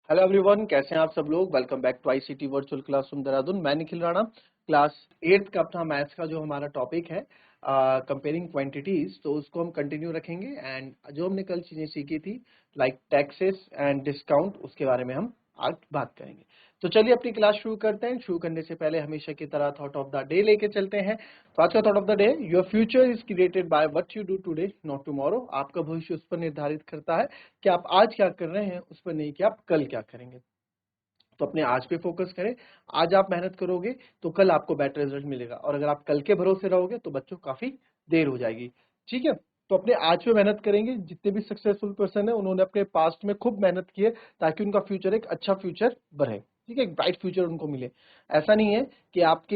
Hello everyone, कैसे हैं आप सब लोग। Welcome back to ICT virtual classroom Dehradun. मैं निखिल राणा। क्लास 8th का अपना मैथ्स का जो हमारा टॉपिक है कंपेयरिंग क्वांटिटीज, तो उसको हम कंटिन्यू रखेंगे। एंड जो हमने कल चीजें सीखी थी लाइक टैक्सेस एंड डिस्काउंट, उसके बारे में हम आज बात करेंगे। तो चलिए अपनी क्लास शुरू करते हैं। शुरू करने से पहले हमेशा की तरह थॉट ऑफ द डे लेके चलते हैं। तो आज का thought of the day, your future is created by what you do today not tomorrow. आपका भविष्य उस पर निर्धारित करता है कि आप आज क्या कर रहे हैं, उस पर नहीं कि आप कल क्या करेंगे। तो अपने आज पे फोकस करें। आज आप मेहनत करोगे तो कल आपको बेटर रिजल्ट मिलेगा, और अगर आप कल के भरोसे रहोगे तो बच्चों काफी देर हो जाएगी। ठीक है, तो अपने आज पे मेहनत करेंगे। जितने भी सक्सेसफुल पर्सन है उन्होंने अपने पास्ट में खूब मेहनत की है ताकि उनका फ्यूचर एक अच्छा फ्यूचर बने। ठीक है, एक ब्राइट फ्यूचर उनको मिले। ऐसा नहीं है कि आप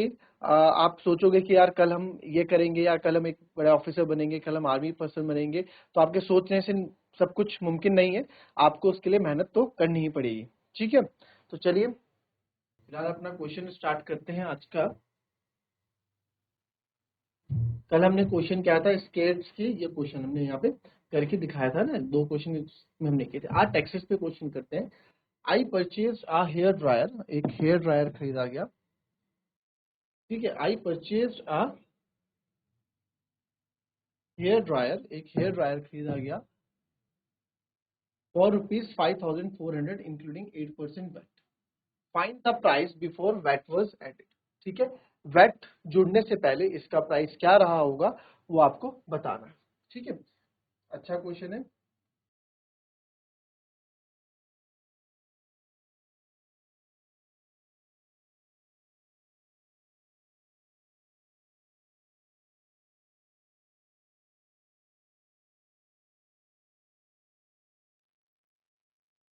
सोचोगे कि यार कल हम ये करेंगे, या कल हम एक बड़े ऑफिसर बनेंगे, कल हम आर्मी पर्सन बनेंगे। तो आपके सोचने से सब कुछ मुमकिन नहीं है। आपको उसके लिए मेहनत तो करनी ही पड़ेगी। ठीक है, तो चलिए फिलहाल अपना क्वेश्चन स्टार्ट करते हैं आज का। कल हमने क्वेश्चन क्या था, स्केट्स की। ये क्वेश्चन हमने यहाँ पे करके दिखाया था ना, दो क्वेश्चन में हमने किए थे। आज टैक्सेस पे क्वेश्चन करते हैं। I purchase a hair dryer, एक हेयर ड्रायर खरीदा गया। ठीक है, I purchase a hair dryer, एक हेयर ड्रायर खरीदा गया for ₹5,400 including 8% VAT. Find the price before VAT was added. ठीक है, वैट जुड़ने से पहले इसका प्राइस क्या रहा होगा वो आपको बताना है। ठीक है, अच्छा क्वेश्चन है।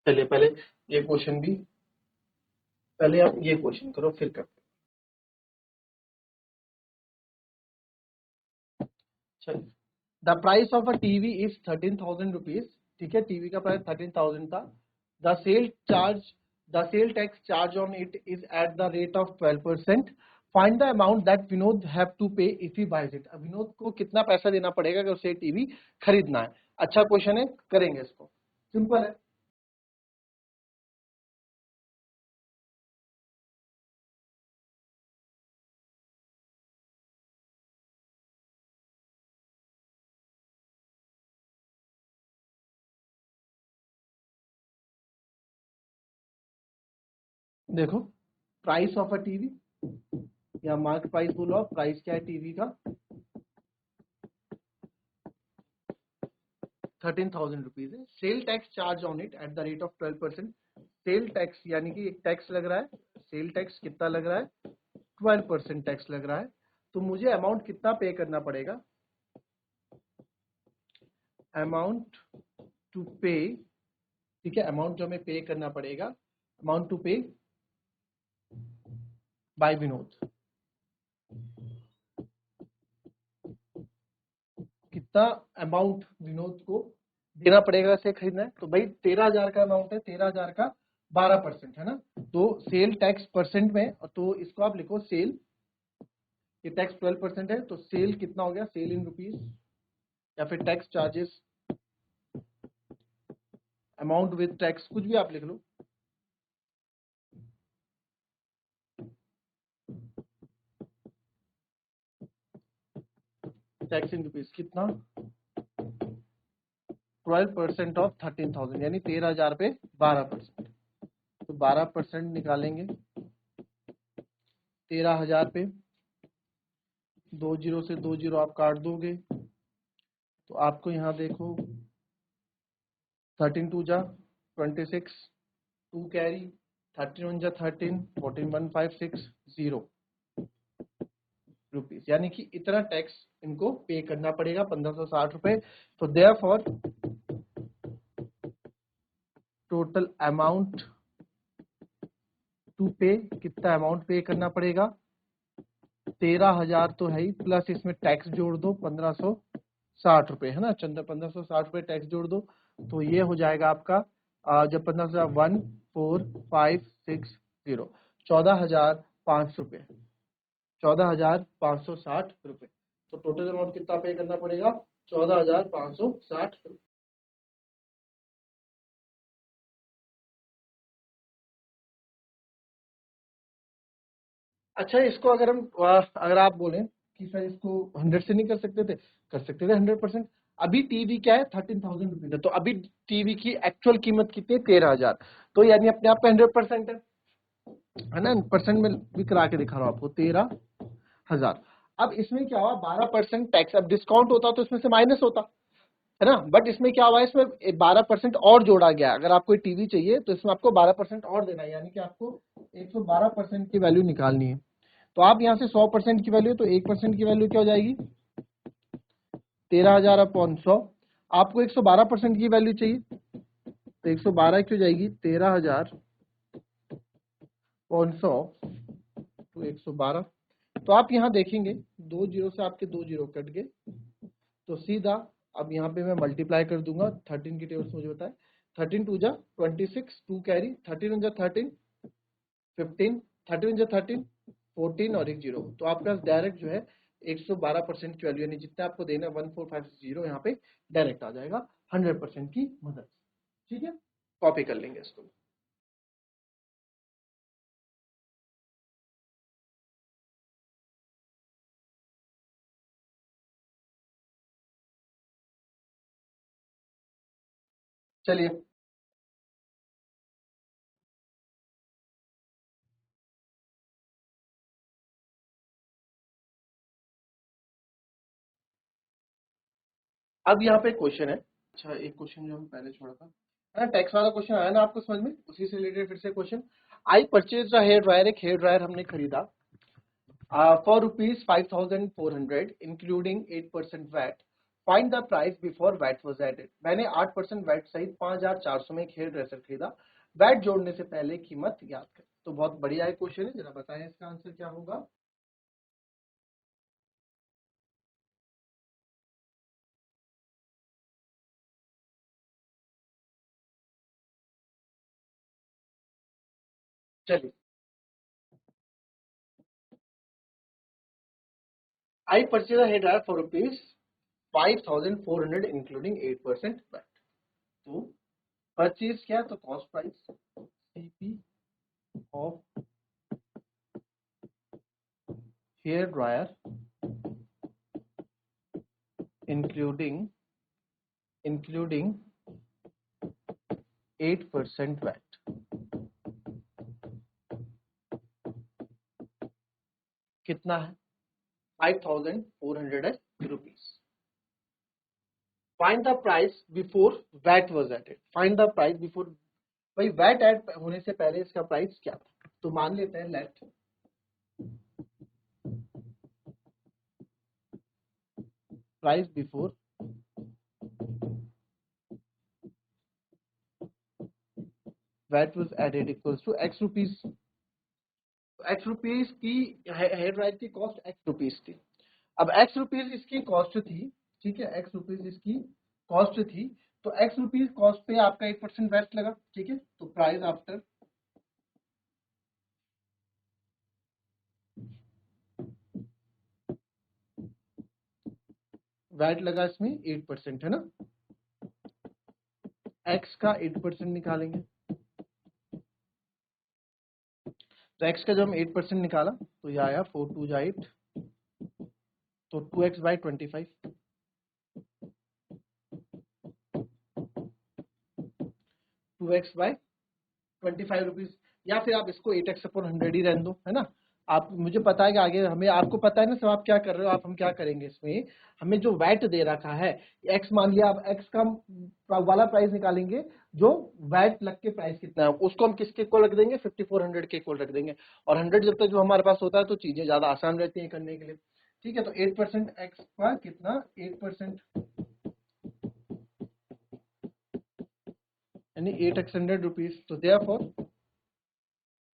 चलिए पहले ये क्वेश्चन भी, पहले आप ये क्वेश्चन करो फिर करते हैं। चलिए, the price of a TV is 13,000 rupees. ठीक है, टीवी का प्राइस 13,000 था। The sale charge, the sale tax charge on it is at the rate of 12%। Find the amount that Vinod have to pay if he buys it. अब विनोद को कितना पैसा देना पड़ेगा कि उसे टीवी खरीदना है। अच्छा क्वेश्चन है, करेंगे इसको। सिंपल है। देखो, प्राइस ऑफ अ टीवी या मार्केट प्राइस बोलो आप, प्राइस क्या है टीवी का, 13,000 रुपीज है। Cell tax charge on it at the rate of 12%। Sale tax यानी कि एक टैक्स लग रहा है। सेल टैक्स कितना लग रहा है, 12% टैक्स लग रहा है। तो मुझे अमाउंट कितना पे करना पड़ेगा, अमाउंट टू पे। ठीक है, अमाउंट जो हमें पे करना पड़ेगा, अमाउंट टू पे बाय विनोद, कितना अमाउंट विनोद को देना पड़ेगा इसे खरीदना है। तो भाई 13,000 का अमाउंट है, 13,000 का 12% है ना। तो सेल टैक्स परसेंट में, तो इसको आप लिखो सेल, ये टैक्स 12% है। तो सेल कितना हो गया, सेल इन रुपीज, या फिर tax charges, amount with tax, कुछ भी आप लिख लो। टैक्स इन रुपीज कितना, 12% ऑफ 13,000, यानी 13,000 पे 12%। तो 12% निकालेंगे 13,000 पे, 2 जीरो से 2 जीरो आप काट दोगे तो आपको यहाँ देखो 13 2 जा 26, 2 कैरी, 13 1 जा 13, 14 1 5 6 0 रुपीज, यानी कि इतना टैक्स इनको पे करना पड़ेगा, 1,560 रुपए। तो देयरफॉर टोटल अमाउंट टू पे, कितना अमाउंट पे करना पड़ेगा, 13,000 तो है ही, प्लस इसमें टैक्स जोड़ दो 1,560 रुपए, है ना। चंद्र 1,560 रुपए टैक्स जोड़ दो, तो ये हो जाएगा आपका जब 15,14560, 14,500 रुपए, 14,560 रुपए। तो टोटल अमाउंट कितना पे करना पड़ेगा, 14,560 रुपए। अच्छा, इसको अगर हम अगर आप बोलें कि सर इसको 100 से नहीं कर सकते थे, कर सकते थे 100%। अभी टीवी क्या है, 13,000 रुपीज है, तो अभी टीवी की एक्चुअल कीमत कितनी है, 13,000। तो यानी अपने आप पे 100% है ना, परसेंट में भी करा के दिखा रहा हूं आपको, 13,000। अब इसमें क्या हुआ, 12% टैक्स, अब डिस्काउंट होता तो इसमें से माइनस होता, है ना, बट इसमें क्या हुआ, इसमें 12% और जोड़ा गया। अगर आपको टीवी चाहिए तो इसमें आपको 12% और देना है, यानी कि आपको 112% की वैल्यू निकालनी है। तो आप यहाँ से 100% की वैल्यू, तो 1% की वैल्यू क्या हो जाएगी, 13,000 अपॉन 100। आपको 112% की वैल्यू चाहिए, तो 112 की हो जाएगी 13,000 अपॉन 100 तो 112। तो आप यहाँ देखेंगे 2 जीरो से आपके 2 जीरो कट गए, तो सीधा अब यहाँ पे मैं मल्टीप्लाई कर दूंगा 13 की टेबल से, मुझे बताए 13 टू जा 26, 2 कैरी, 13 जा 13, 15, 13 जा 13, 14 और एक जीरो, तो आपके पास डायरेक्ट जो है 112% की वैल्यू, यानी जितना आपको देना 1450 यहाँ पे डायरेक्ट आ जाएगा 100% की मदद से। ठीक है, कॉपी कर लेंगे इसको। चलिए, अब यहाँ पे क्वेश्चन है। अच्छा, एक क्वेश्चन जो हम पहले छोड़ा था, है ना, टैक्स वाला क्वेश्चन आया ना आपको समझ में, उसी से रिलेटेड फिर से question. I purchase a hair dryer, एक हेयर ड्रायर हमने खरीदा for ₹5,400 including 8% VAT, find the price before VAT was added. मैंने 8% वैट सहित 5,400 में एक हेयर ड्रेसर खरीदा, वैट जोड़ने से पहले कीमत याद करें। तो बहुत बढ़िया है क्वेश्चन है, जरा बताएं इसका आंसर क्या होगा। चलिए, I purchase a hair dryer for ₹5,400 including 8% VAT. तो परचेज क्या है, तो cost price, CP of hair dryer including 8% VAT कितना है, 5,400 rupees. Find the price before VAT was added, find the price before, भाई वैट ऐड होने से पहले इसका प्राइस क्या था। तो मान लेते हैं let price before VAT was added equals to X rupees. X rupees की हेयर ड्रायर की कॉस्ट एक्स रुपीज थी। अब एक्स रुपीज इसकी कॉस्ट थी, ठीक है, एक्स रुपीज इसकी कॉस्ट थी, तो एक्स रुपीज कॉस्ट पे आपका 8% वैट लगा, ठीक है, तो प्राइस आफ्टर वैट लगा इसमें 8%, है ना, एक्स का 8% निकालेंगे, तो एक्स का जब हम 8% निकाला तो ये आया 4 2 जा 8, तो 2x by 25, 2x by 25 rupees, या फिर आप इसको 8x अपॉन 100 ही रहने दो, है ना। आप, मुझे पता है कि आगे हमें, आपको पता है ना सब आप क्या कर रहे हो, आप हम क्या करेंगे इसमें, हमें जो वैट दे रखा है x, मान लिया आप x का वाला प्राइस निकालेंगे, जो वैट लग के प्राइस कितना है उसको हम किसके इक्वल रख देंगे, 5,400 के इक्वल रख देंगे, और 100 जब तक जो हमारे पास होता है तो चीजें ज्यादा आसान रहती हैं करने के लिए। ठीक है, तो 8% x का कितना, 8% यानी 8x100 रुपीज, तो therefore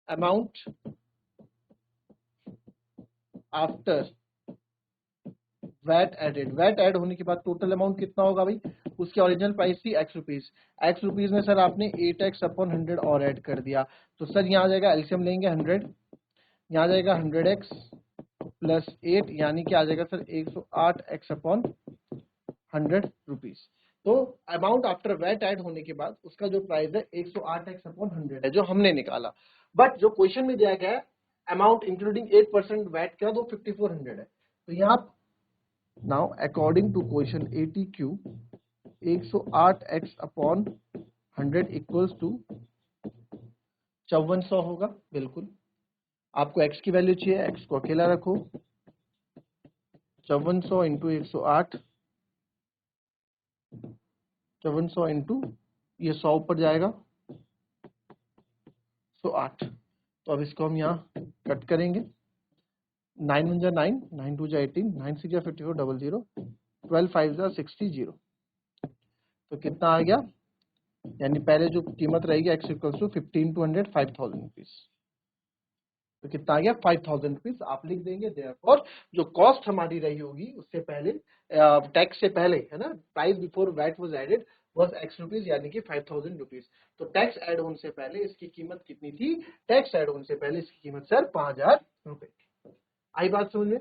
amount after VAT added, VAT add होने के बाद टोटल अमाउंट कितना होगा भाई, उसकी ओरिजिनल प्राइस थी एक्स रुपीज, एक्स रुपीज में सर आपने 8x अपॉन 100 और ऐड कर दिया, तो सर यहाँ आ जाएगा, एलसीएम लेंगे 100, यहाँ आ जाएगा 100x प्लस 8, यानी कि आ जाएगा सर 108x अपॉन 100 रुपीज। तो अमाउंट आफ्टर वैट ऐड होने के बाद उसका जो प्राइस है 108x अपॉन 100 है, जो हमने निकाला। बट जो क्वेश्चन में दिया गया है अमाउंट इंक्लूडिंग 8% वैट क्या तो 5400 है। तो यहाँ now according to question 80Q 108x upon 100 equals to 5400 होगा। बिल्कुल आपको x की वैल्यू चाहिए, x को अकेला रखो, 5400 इंटू 108, 5400 इंटू ये 100 ऊपर जाएगा 108। तो अब इसको हम यहाँ कट करेंगे, 9 1 जा 9, 9 2 जा 18, 9 6 जा 54, 00, 12 5 जा 60, 0। तो कितना आ गया, यानी पहले जो कीमत रहेगी x equals to 15 to 100 5000 rupees. तो कितना आ गया 5000 रुपीज आप लिख देंगे। देयरफॉर जो कॉस्ट हमारी रही होगी उससे पहले, टैक्स से पहले है ना, price before VAT was added was x rupees, यानी कि 5000 रुपीज। तो टैक्स ऐड होने से पहले इसकी कीमत कितनी थी, टैक्स ऐड होने से पहले इसकी कीमत सर 5000 रुपए। आई बात समझ में?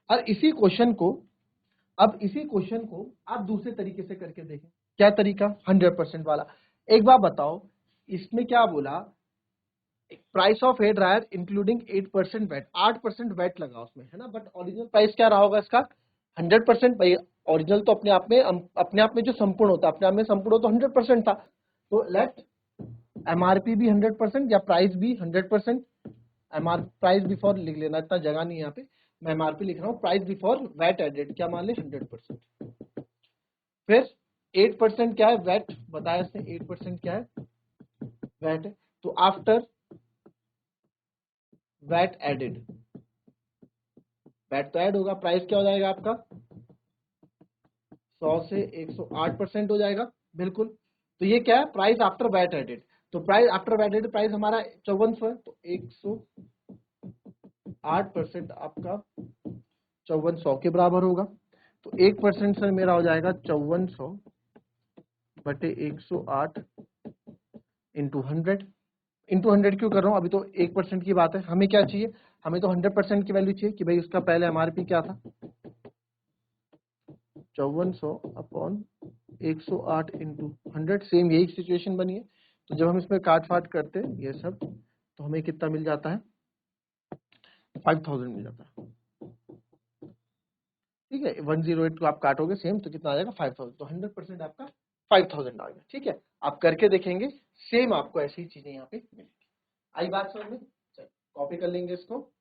और इसी क्वेश्चन को आप दूसरे तरीके से करके देखें। क्या तरीका? 100% वाला। एक बार बताओ, इसमें क्या बोला, price of hair dryer including 8% VAT, 8% VAT लगा उसमें है ना, बट ओरिजिनल प्राइस क्या रहा होगा इसका 100%। भाई ओरिजिनल तो अपने आप में जो संपूर्ण होता है, अपने आप में संपूर्ण हो तो 100% था। तो लेट एमआरपी भी 100% या प्राइस भी 100%। प्राइस बिफोर लिख लेना, इतना जगह नहीं है यहाँ पे, मैं एमआरपी लिख रहा हूँ। प्राइस बिफोर वैट एडेड क्या मान ले 100%। फिर 8% क्या है वैट बताया इसने, 8% क्या है वैट है। तो आफ्टर वैट एडेड, वैट तो ऐड होगा, प्राइस क्या हो जाएगा आपका 100 से 108% हो जाएगा। बिल्कुल। तो ये क्या है प्राइस आफ्टर वैट एडेड। तो price after VAT added price हमारा 5400 है, तो 108% आपका 5400 के बराबर होगा। तो 1% सर मेरा हो जाएगा 5400 बटे 108 इंटू 100। इंटू 100 क्यों कर रहा हूँ, अभी तो 1% की बात है। हमें क्या चाहिए, हमें तो 100% की वैल्यू चाहिए कि भाई उसका पहले एमआरपी क्या था 5400 अपॉन 108 इंटू 100। सेम यही सिचुएशन बनी है। तो जब हम इसमें काट फाट करते हैं ये सब, तो हमें कितना मिल जाता है 5000 मिल जाता है। ठीक है, 108 को आप काटोगे सेम तो कितना आ जाएगा 5000। तो 100% आपका 5000 आ गया। ठीक है, आप करके देखेंगे, सेम आपको ऐसी चीजें यहाँ पे मिलेगी। आई बात समझ में? चलो कॉपी कर लेंगे इसको।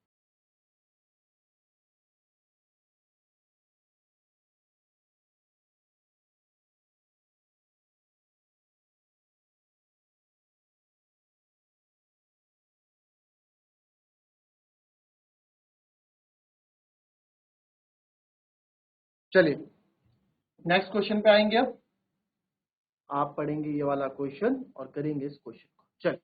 चलिए नेक्स्ट क्वेश्चन पे आएंगे। अब आप पढ़ेंगे ये वाला क्वेश्चन और करेंगे इस क्वेश्चन को। चलिए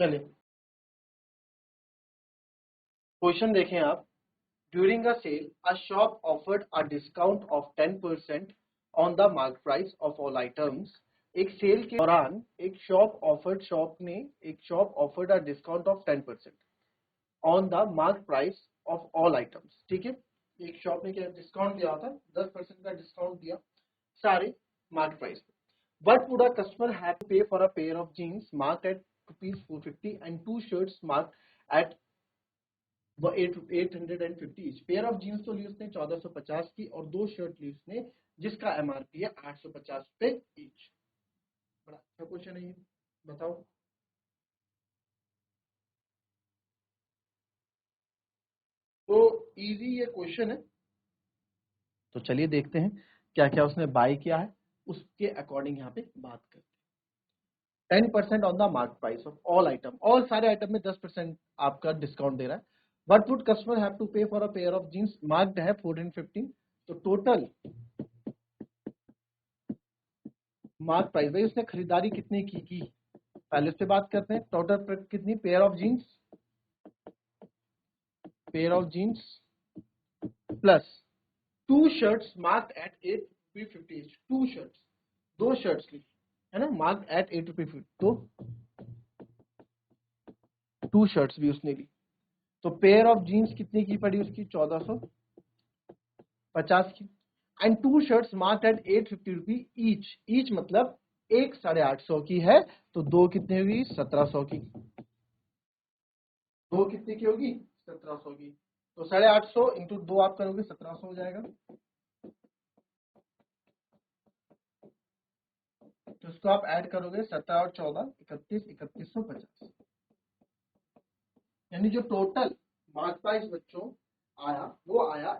चलिए क्वेश्चन देखें आप। During a sale a shop offered a discount of 10% on the mark price of all items. एक सेल के दौरान एक shop offered a discount of 10% on the mark price of all items. ठीक है, एक शॉप ने क्या डिस्काउंट दिया था, 10% का डिस्काउंट दिया सारे मार्क प्राइस पे। What would a customer have to pay for a pair of jeans marked at rupees 450 and two shirts marked at 850 each? Pair of jeans तो ली उसने 1450 की और दो शर्ट ली उसने जिसका एमआरपी है 850 पे ईच। बड़ा अच्छा क्वेश्चन है ये, बताओ। तो इजी ये क्वेश्चन है। तो चलिए देखते हैं क्या क्या उसने बाय किया है, उसके अकॉर्डिंग यहाँ पे बात करते हैं। 10% on the mark price of all item, all सारे आइटम में 10% आपका डिस्काउंट दे रहा है। What would customer have to pay for a pair of jeans marked है 415। तो टोटल मार्क प्राइस, भाई उसने खरीदारी कितने की पहले उस पे बात करते हैं। टोटल कितनी, pair of jeans plus two shirts marked at 850 each. Two shirts, दो शर्ट्स ली है ना, मार्क एट 8 रुपए फीट, तो 2 शर्ट्स भी उसने ली, तो पेयर ऑफ जीन्स कितने की पड़ी उसकी, 1450 की, and 2 shirts marked at 850 rupee each, each मतलब एक 850 की है, तो दो कितने होगी, 1700 की, दो कितने की होगी, 1700 की, तो 850 इंटू 2 आप करोगे 1700 हो जाएगा, तो इसको आप ऐड करोगे 17 और 14 31 3150, यानी जो टोटल मार्क प्राइस बच्चों आया वो आया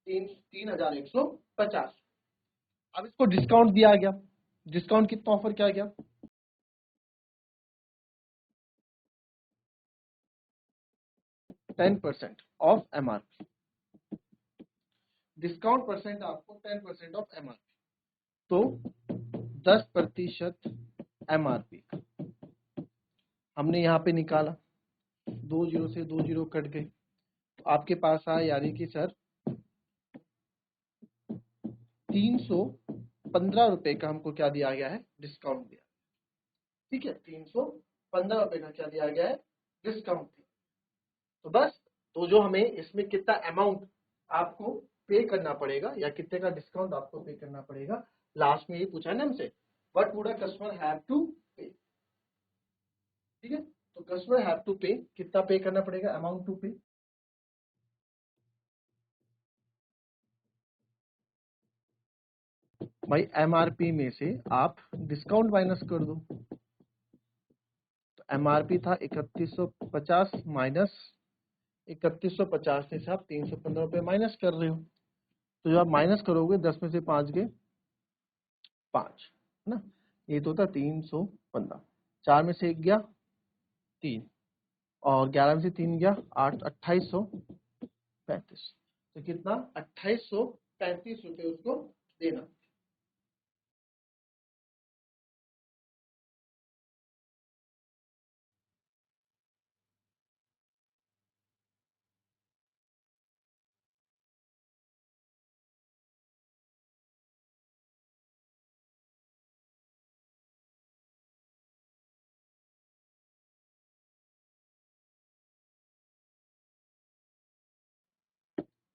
3150। अब इसको डिस्काउंट दिया गया, डिस्काउंट कितना ऑफर किया गया, 10% ऑफ एमआरपी, डिस्काउंट परसेंट आपको 10% ऑफ एमआरपी, तो 10% एमआरपी हमने यहाँ पे निकाला, 2 जीरो से 2 जीरो कट गए, तो आपके पास आया यानी कि सर 315 रुपए का हमको क्या दिया गया है, डिस्काउंट दिया, ठीक है, 315 रुपए का क्या दिया गया है, डिस्काउंट दिया। तो बस, तो जो हमें इसमें कितना अमाउंट आपको पे करना पड़ेगा या कितने का डिस्काउंट आपको पे करना पड़ेगा, लास्ट में ये पूछा है ना हमसे, what would a customer have to pay, ठीक है, तो कस्टमर हैव टू पे, कितना पे करना पड़ेगा, अमाउंट टू पे, भाई एमआरपी में से आप डिस्काउंट माइनस कर दो, तो एमआरपी था 3150 माइनस 3150 में से आप 315 रुपए माइनस कर रहे हो, तो जब आप माइनस करोगे 10 में से 5 गए 5, है ना, ये तो होता 315, 4 में से 1 गया 3, और 11 में से 3 गया 8, 2835, तो कितना 2835 रुपए उसको देना।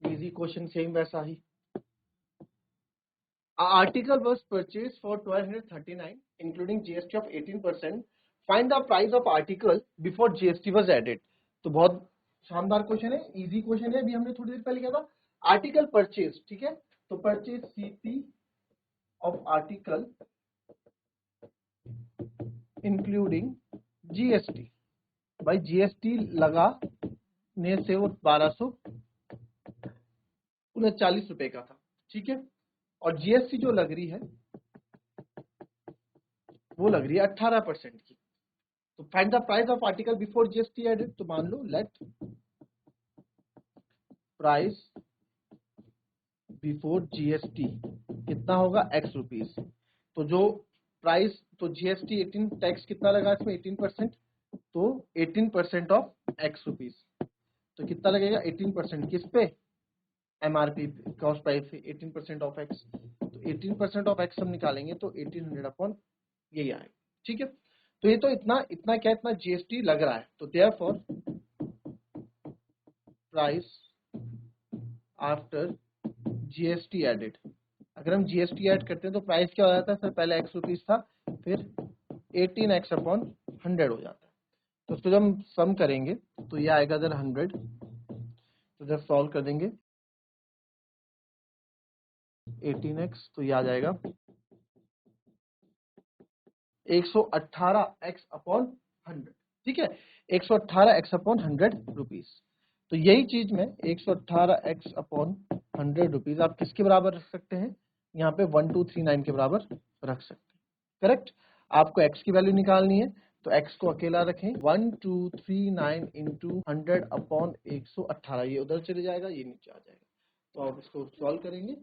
इजी क्वेश्चन सेम वैसा ही, article was purchased for 1239 including GST of 18%, find the price of article before GST was added। तो बहुत शानदार क्वेश्चन है, इजी क्वेश्चन है, अभी हमने थोड़ी देर पहले किया था, आर्टिकल परचेज, ठीक है, तो purchase CP of article including GST, भाई जीएसटी लगाने से वो 1239 रुपए का था, ठीक है, और जीएसटी जो लग रही है वो लग रही है 18% की, तो find the price of article before GST added, तो मान लो लेट प्राइस बिफोर जीएसटी कितना होगा, एक्स रुपीज, तो जो प्राइस, तो जीएसटी 18, टैक्स कितना लगा इसमें 18%, तो 18% ऑफ एक्स रुपीज, तो कितना लगेगा 18% किस पे, एमआरपी कॉस्ट प्राइस पे 18% ऑफ एक्स, तो 18% ऑफ एक्स हम निकालेंगे तो 1800 अपॉन यही आएगा, ठीक है, तो ये तो इतना इतना क्या, इतना जीएसटी लग रहा है, तो therefore price after GST added, अगर हम जीएसटी ऐड करते हैं तो प्राइस क्या हो जाता है सर, पहले एक्स रुपीज था, फिर 18x अपॉन 100 हो जाता है, तो उसको जब हम सम करेंगे तो ये आएगा इधर 100, तो जब सॉल्व कर देंगे 18x, तो ये आ जाएगा 118x अपॉन 100, ठीक है, 118x अपॉन 100 रुपीज, तो यही चीज में 118x अपॉन 100 रुपीज आप किसके बराबर रख सकते हैं, यहाँ पे 1239 के बराबर रख सकते हैं, करेक्ट। आपको x की वैल्यू निकालनी है, तो x को अकेला रखें, 1239 इंटू 100 अपॉन 118, ये उधर चले जाएगा, ये नीचे आ जाएगा, तो आप इसको सॉल्व करेंगे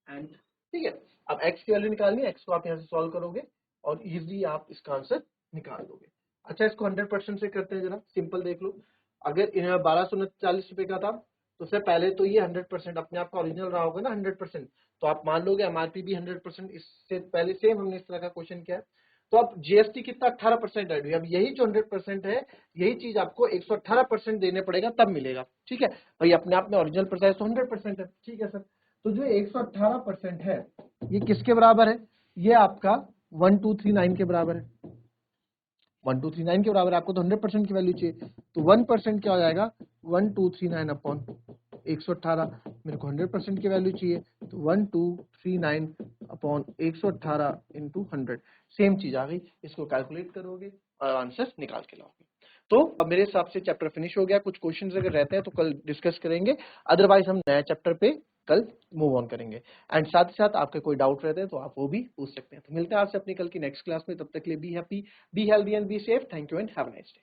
एंड, ठीक है, अब x की वैल्यू निकालनी है, x को आप यहाँ से सॉल्व करोगे और इजीली आप इसका आंसर निकाल दोगे। अच्छा, इसको 100% से करते हैं, जरा सिंपल देख लो, अगर 1239 रुपए का था, तो उससे पहले तो ये 100% अपने आप का ओरिजिनल रहा होगा ना 100%, तो आप मान लोगे एमआरपी भी 100%, इससे पहले सेम हमने इस तरह का क्वेश्चन किया है, तो अब जीएसटी कितना 18% ऐड हुई। अब यही जो 100% है, यही चीज आपको 118% देने पड़ेगा तब मिलेगा। ठीक है भाई, अपने आप में ओरिजिनल प्राइस तो 100% है। ठीक है सर, तो जो 118% है ये किसके बराबर है? ये आपका 1239 के बराबर है। 1239 के बराबर, आपको तो 100% की वैल्यू चाहिए, तो 1% क्या हो जाएगा? 1239 अपॉन 118। मेरे को 100% की वैल्यू चाहिए, तो 1239 अपॉन 118 इंटू 100। सेम चीज आ गई, इसको कैलकुलेट करोगे और आंसर निकाल के लाओगे। तो अब मेरे हिसाब से चैप्टर फिनिश हो गया। कुछ क्वेश्चंस अगर रहते हैं तो कल डिस्कस करेंगे, अदरवाइज हम नया चैप्टर पे कल मूव ऑन करेंगे। एंड साथ ही साथ आपके कोई डाउट रहते हैं तो आप वो भी पूछ सकते हैं। तो मिलते हैं आपसे अपनी कल की नेक्स्ट क्लास में, तब तक के लिए be happy, be healthy and be safe. Thank you and have a nice day.